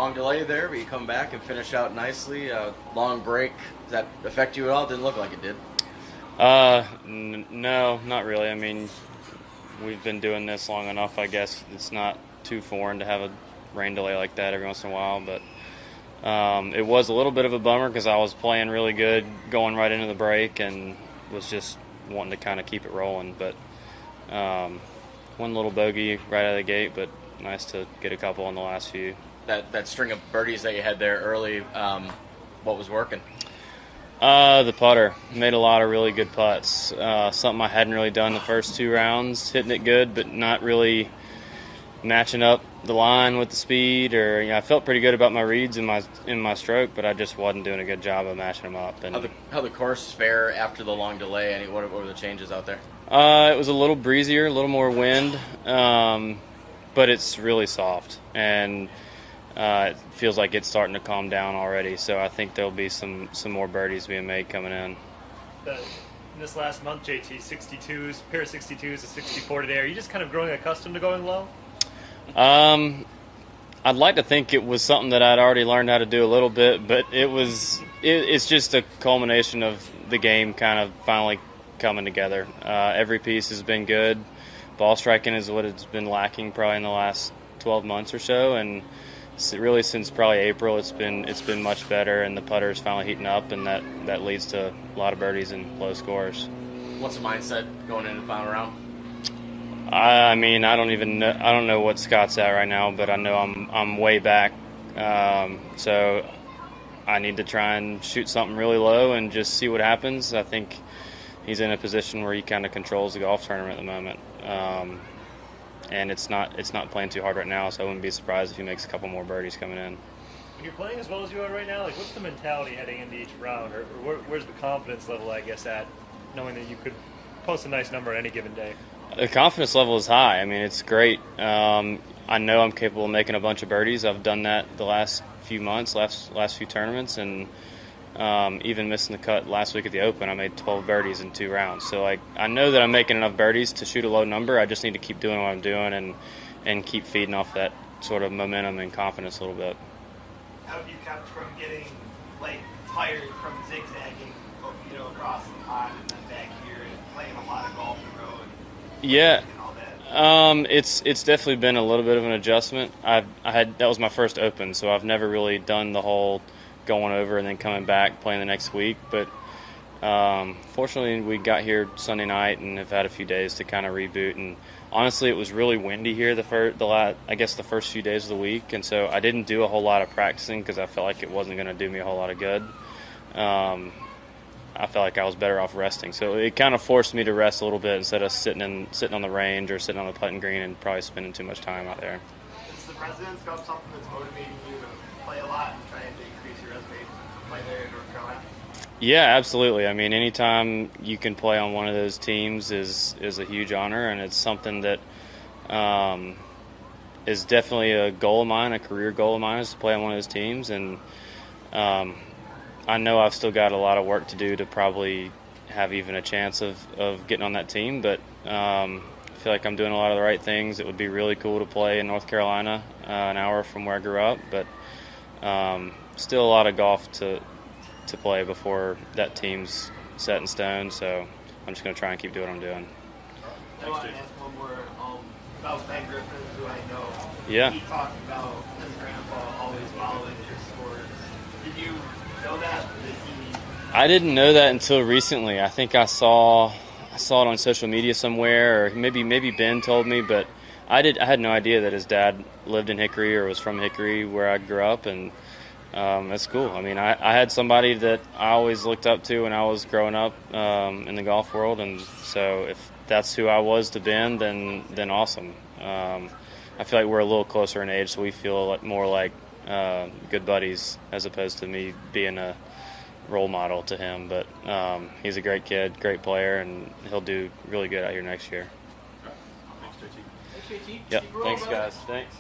long delay there, but you come back and finish out nicely. Long break. Does that affect you at all? Didn't look like it did. No, not really. I mean, we've been doing this long enough. I guess it's not too foreign to have a rain delay like that every once in a while, but it was a little bit of a bummer because I was playing really good going right into the break and was just wanting to kind of keep it rolling. But one little bogey right out of the gate, but nice to get a couple on the last few. That string of birdies that you had there early, what was working? The putter. Made a lot of really good putts. Something I hadn't really done the first 2 rounds, hitting it good, but not really matching up the line with the speed. Or I felt pretty good about my reads in my stroke, but I just wasn't doing a good job of matching them up. And how the course fare after the long delay? What were the changes out there? It was a little breezier, a little more wind, but it's really soft, and it feels like it's starting to calm down already. So I think there'll be some more birdies being made coming in. In this last month, JT, 62s, pair of 62s, a 64 today. Are you just kind of growing accustomed to going low? I'd like to think it was something that I'd already learned how to do a little bit, but it's just a culmination of the game kind of finally coming together. Every piece has been good. Ball striking is what it's been lacking probably in the last 12 months or so, and really since probably April it's been much better, and the putter is finally heating up, and that leads to a lot of birdies and low scores. What's the mindset going into the final round? I mean, I don't know what Scott's at right now, but I know I'm way back, so I need to try and shoot something really low and just see what happens. I think he's in a position where he kind of controls the golf tournament at the moment, and it's not playing too hard right now. So I wouldn't be surprised if he makes a couple more birdies coming in. When you're playing as well as you are right now, like what's the mentality heading into each round, or where's the confidence level, I guess, at knowing that you could post a nice number on any given day? The confidence level is high. I mean, it's great. I know I'm capable of making a bunch of birdies. I've done that the last few months, last few tournaments, and even missing the cut last week at the Open, I made 12 birdies in 2 rounds. So I know that I'm making enough birdies to shoot a low number. I just need to keep doing what I'm doing and keep feeding off that sort of momentum and confidence a little bit. How have you kept from getting tired from zigzagging, across the pond and then back here and playing a lot of golf in a row? Yeah, it's definitely been a little bit of an adjustment. That was my first Open, so I've never really done the whole going over and then coming back playing the next week. But fortunately, we got here Sunday night and have had a few days to kind of reboot. And honestly, it was really windy here the first few days of the week, and so I didn't do a whole lot of practicing because I felt like it wasn't going to do me a whole lot of good. I felt like I was better off resting. So it kind of forced me to rest a little bit instead of sitting on the range or sitting on the putting green and probably spending too much time out there. Is the President's Cup something that's motivating you to play a lot and trying to increase your resume to play there in North Carolina? Yeah, absolutely. I mean, anytime you can play on one of those teams is a huge honor, and it's something that is definitely a goal of mine, a career goal of mine, is to play on one of those teams. And I know I've still got a lot of work to do to probably have even a chance of getting on that team, but I feel like I'm doing a lot of the right things. It would be really cool to play in North Carolina, an hour from where I grew up, but still a lot of golf to play before that team's set in stone, so I'm just going to try and keep doing what I'm doing. I want to ask one more about Ben Griffin, who I know. Yeah. He talked about his grandpa always following your scores. Did you know that? I didn't know that until recently. I think I saw it on social media somewhere, or maybe Ben told me, but I had no idea that his dad lived in Hickory or was from Hickory, where I grew up, and that's cool. I mean, I had somebody that I always looked up to when I was growing up in the golf world, and so if that's who I was to Ben, then awesome. I feel like we're a little closer in age, so we feel more like good buddies as opposed to me being a role model to him. But he's a great kid, great player, and he'll do really good out here next year. Thanks, JT. Yep. Thanks, guys. Thanks.